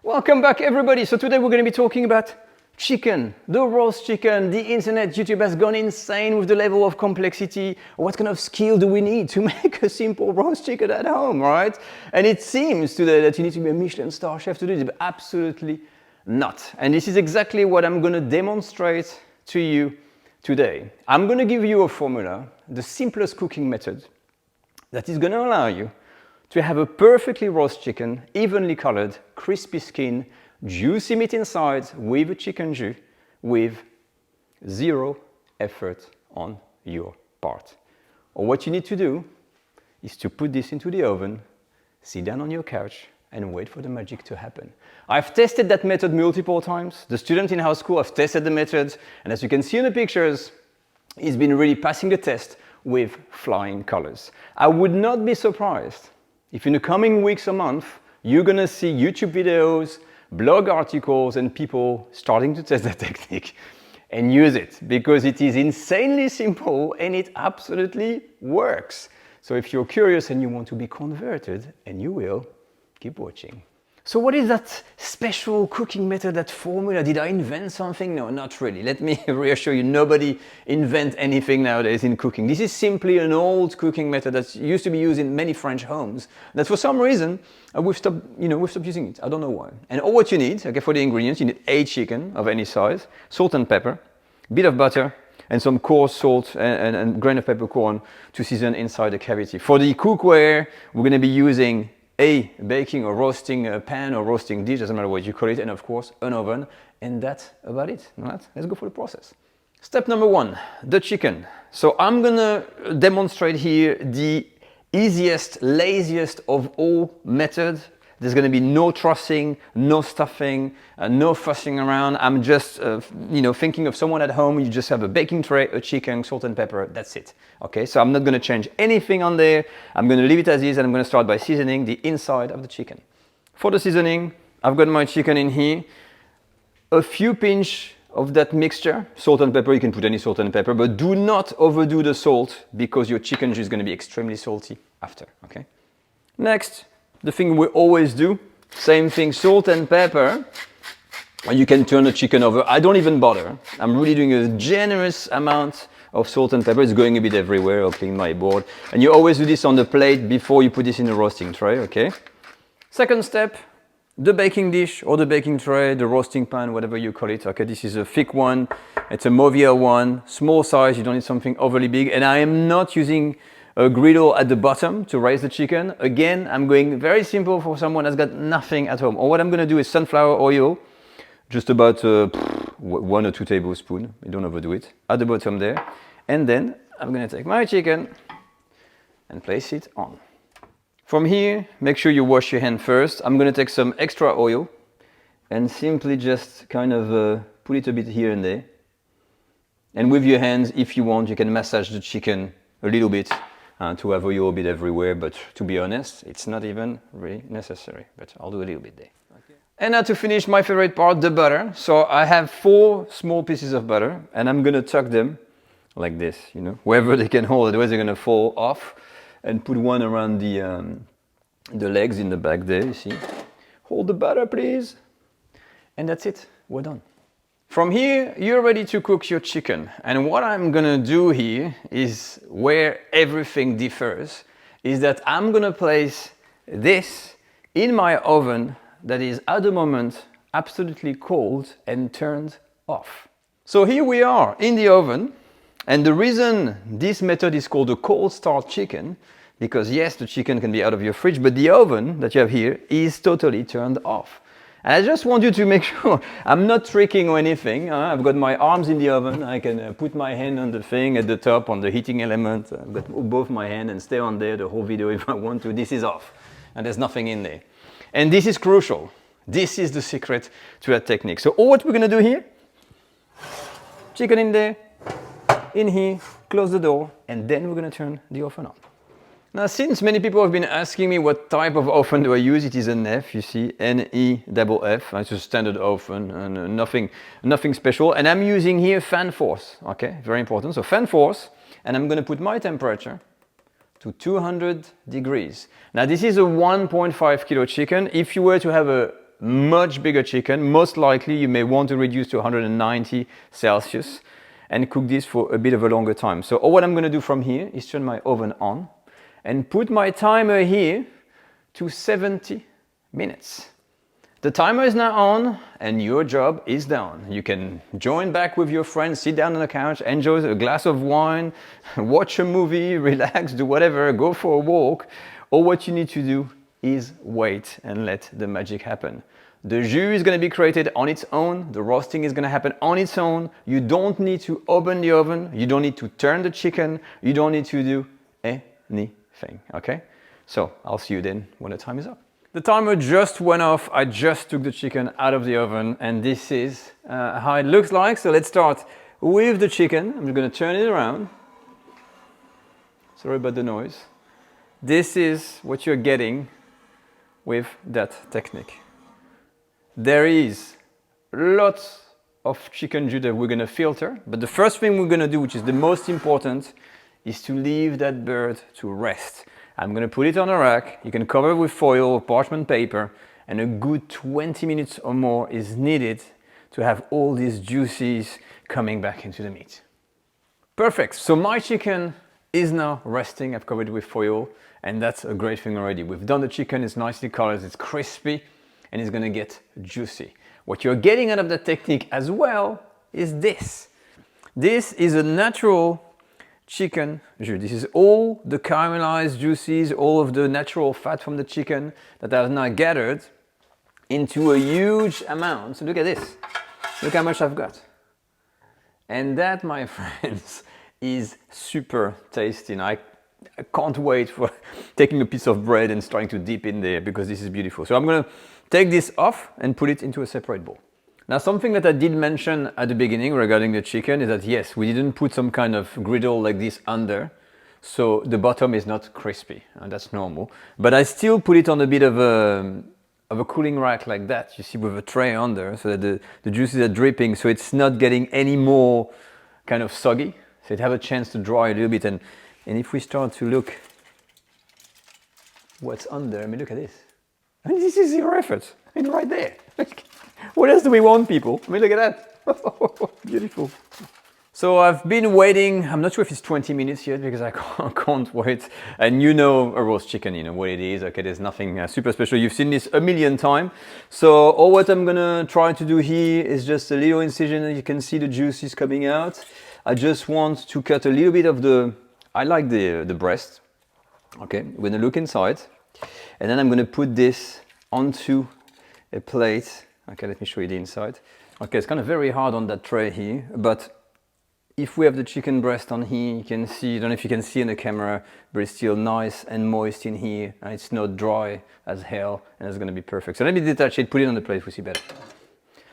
Welcome back, everybody. So today we're going to be talking about chicken, the roast chicken. The internet, YouTube has gone insane with the level of complexity. What kind of skill do we need to make a simple roast chicken at home, right? And it seems today that you need to be a Michelin star chef to do it, but absolutely not. And this is exactly what I'm going to demonstrate to you today. I'm going to give you a formula, the simplest cooking method that is going to allow you to have a perfectly roast chicken, evenly colored, crispy skin, juicy meat inside with a chicken jus with zero effort on your part. Or what you need to do is to put this into the oven, sit down on your couch and wait for the magic to happen. I've tested that method multiple times. The students in our school have tested the method, and as you can see in the pictures, he's been really passing the test with flying colors. I would not be surprised if in the coming weeks or months, you're gonna see YouTube videos, blog articles, and people starting to test that technique and use it because it is insanely simple and it absolutely works. So if you're curious and you want to be converted, and you will, keep watching. So what is that special cooking method, that formula? Did I invent something? No, not really. Let me reassure you, nobody invents anything nowadays in cooking. This is simply an old cooking method that used to be used in many French homes. That for some reason, we've stopped using it. I don't know why. And all what you need, okay, for the ingredients, you need a chicken of any size, salt and pepper, a bit of butter, and some coarse salt and grain of peppercorn to season inside the cavity. For the cookware, we're going to be using a baking or roasting pan or roasting dish, doesn't matter what you call it, and of course an oven, and that's about it. All right, let's go for the process. Step number one, the chicken. So I'm gonna demonstrate here the easiest, laziest of all methods. There's gonna be no trussing, no stuffing, no fussing around. I'm just thinking of someone at home. You just have a baking tray, a chicken, salt and pepper, that's it. Okay, so I'm not gonna change anything on there. I'm gonna leave it as is, and I'm gonna start by seasoning the inside of the chicken. For the seasoning, I've got my chicken in here. A few pinch of that mixture, salt and pepper. You can put any salt and pepper, but do not overdo the salt because your chicken is gonna be extremely salty after, okay? Next, the thing we always do, same thing, salt and pepper. You can turn the chicken over. I don't even bother. I'm really doing a generous amount of salt and pepper. It's going a bit everywhere. I'll clean my board. And you always do this on the plate before you put this in the roasting tray, okay? Second step, the baking dish or the baking tray, the roasting pan, whatever you call it. Okay, this is a thick one. It's a Movia one, small size. You don't need something overly big. And I am not using a griddle at the bottom to raise the chicken. Again, I'm going very simple for someone that's got nothing at home. Or what I'm gonna do is sunflower oil, just about 1 or 2 tablespoons, you don't overdo it, at the bottom there. And then I'm gonna take my chicken and place it on. From here, make sure you wash your hand first. I'm gonna take some extra oil and simply just kind of put it a bit here and there. And with your hands, if you want, you can massage the chicken a little bit to have oil a bit everywhere, but to be honest, it's not even really necessary, but I'll do a little bit there. Okay. And now to finish my favorite part, the butter. So I have 4 small pieces of butter, and I'm gonna tuck them like this, wherever they can hold, otherwise they're gonna fall off, and put one around the legs in the back there, you see. Hold the butter, please. And that's it, we're done. From here, you're ready to cook your chicken. And what I'm gonna do here is where everything differs, is that I'm gonna place this in my oven that is at the moment absolutely cold and turned off. So here we are in the oven. And the reason this method is called a cold start chicken, because yes, the chicken can be out of your fridge, but the oven that you have here is totally turned off. And I just want you to make sure I'm not tricking or anything. I've got my arms in the oven. I can put my hand on the thing at the top, on the heating element. I've got both my hands and stay on there the whole video if I want to. This is off and there's nothing in there. And this is crucial. This is the secret to that technique. So all what we're gonna do here, chicken in there, in here, close the door, and then we're gonna turn the oven on. Now, since many people have been asking me what type of oven do I use, it is an F, you see, NEFF. It's a standard oven and nothing special. And I'm using here fan force, okay, very important. So fan force, and I'm gonna put my temperature to 200 degrees. Now this is a 1.5 kilo chicken. If you were to have a much bigger chicken, most likely you may want to reduce to 190 Celsius and cook this for a bit of a longer time. So all what I'm going to do from here is turn my oven on and put my timer here to 70 minutes. The timer is now on and your job is done. You can join back with your friends, sit down on the couch, enjoy a glass of wine, watch a movie, relax, do whatever, go for a walk. All what you need to do is wait and let the magic happen. The jus is going to be created on its own. The roasting is going to happen on its own. You don't need to open the oven. You don't need to turn the chicken. You don't need to do anything, okay? So I'll see you then when the time is up. The timer just went off. I just took the chicken out of the oven and this is how it looks like. So let's start with the chicken. I'm just going to turn it around. Sorry about the noise. This is what you're getting with that technique. There is lots of chicken jus that we're going to filter, but the first thing we're going to do, which is the most important, is to leave that bird to rest. I'm going to put it on a rack. You can cover it with foil or parchment paper, and a good 20 minutes or more is needed to have all these juices coming back into the meat. Perfect. So my chicken is now resting. I've covered it with foil, and that's a great thing already. We've done the chicken, it's nicely colored, it's crispy, and it's going to get juicy. What you're getting out of the technique as well is this. This is a natural chicken jus. This is all the caramelized juices, all of the natural fat from the chicken that I've now gathered into a huge amount. So look at this. Look how much I've got. And that, my friends, is super tasty. And I can't wait for taking a piece of bread and starting to dip in there because this is beautiful. So I'm going to take this off and put it into a separate bowl. Now, something that I did mention at the beginning regarding the chicken is that yes, we didn't put some kind of griddle like this under, so the bottom is not crispy, and that's normal. But I still put it on a bit of a cooling rack like that, you see, with a tray under, so that the juices are dripping, so it's not getting any more kind of soggy, so it have a chance to dry a little bit. And if we start to look what's under, I mean, look at this. I mean, this is zero effort. I mean, right there. What else do we want, people? I mean, look at that. Beautiful. So I've been waiting. I'm not sure if it's 20 minutes yet because I can't wait. And you know a roast chicken, you know what it is. Okay, there's nothing super special. You've seen this a million times. So all what I'm gonna try to do here is just a little incision, and you can see the juices coming out. I just want to cut a little bit of I like the breast. Okay, we're gonna look inside. And then I'm gonna put this onto a plate. Okay, let me show you the inside. Okay, it's kind of very hard on that tray here, but if we have the chicken breast on here, you can see, I don't know if you can see in the camera, but it's still nice and moist in here, and it's not dry as hell, and it's gonna be perfect. So let me detach it, put it on the plate, we see better.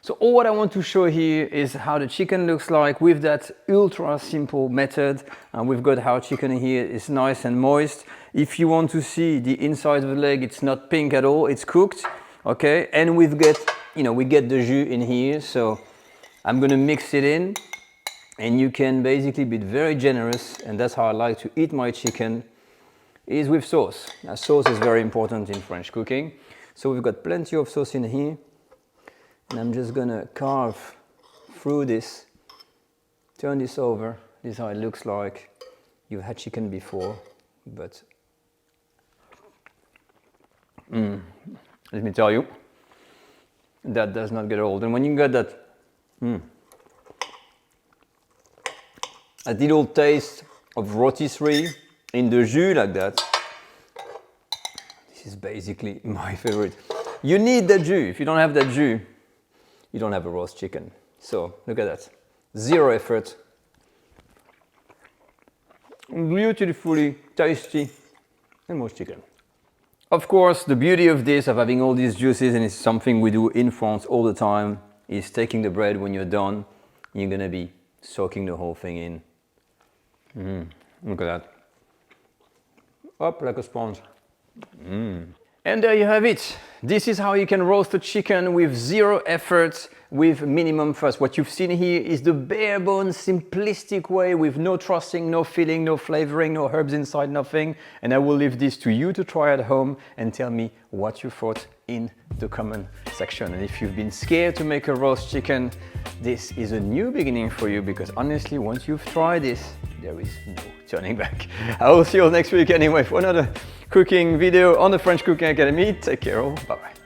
So all what I want to show here is how the chicken looks like with that ultra simple method. And we've got our chicken here is nice and moist. If you want to see the inside of the leg, it's not pink at all, it's cooked. Okay, and we get the jus in here, so I'm gonna mix it in, and you can basically be very generous, and that's how I like to eat my chicken, is with sauce. Now, sauce is very important in French cooking, so we've got plenty of sauce in here, and I'm just gonna carve through this, turn this over. This is how it looks like. You've had chicken before, but let me tell you, that does not get old. And when you get that, a little taste of rotisserie in the jus like that, this is basically my favorite. You need that jus. If you don't have that jus, you don't have a roast chicken. So look at that, zero effort, beautifully tasty and roast chicken. Of course, the beauty of this, of having all these juices, and it's something we do in France all the time, is taking the bread when you're done, you're gonna be soaking the whole thing in. Look at that. Up like a sponge. And there you have it. This is how you can roast a chicken with zero effort, with minimum fuss. What you've seen here is the bare bones, simplistic way with no trussing, no filling, no flavoring, no herbs inside, nothing. And I will leave this to you to try at home and tell me what you thought in the comment section. And if you've been scared to make a roast chicken, this is a new beginning for you, because honestly, once you've tried this, there is no turning back. I will see you all next week anyway for another cooking video on the French Cooking Academy. Take care all. Bye bye.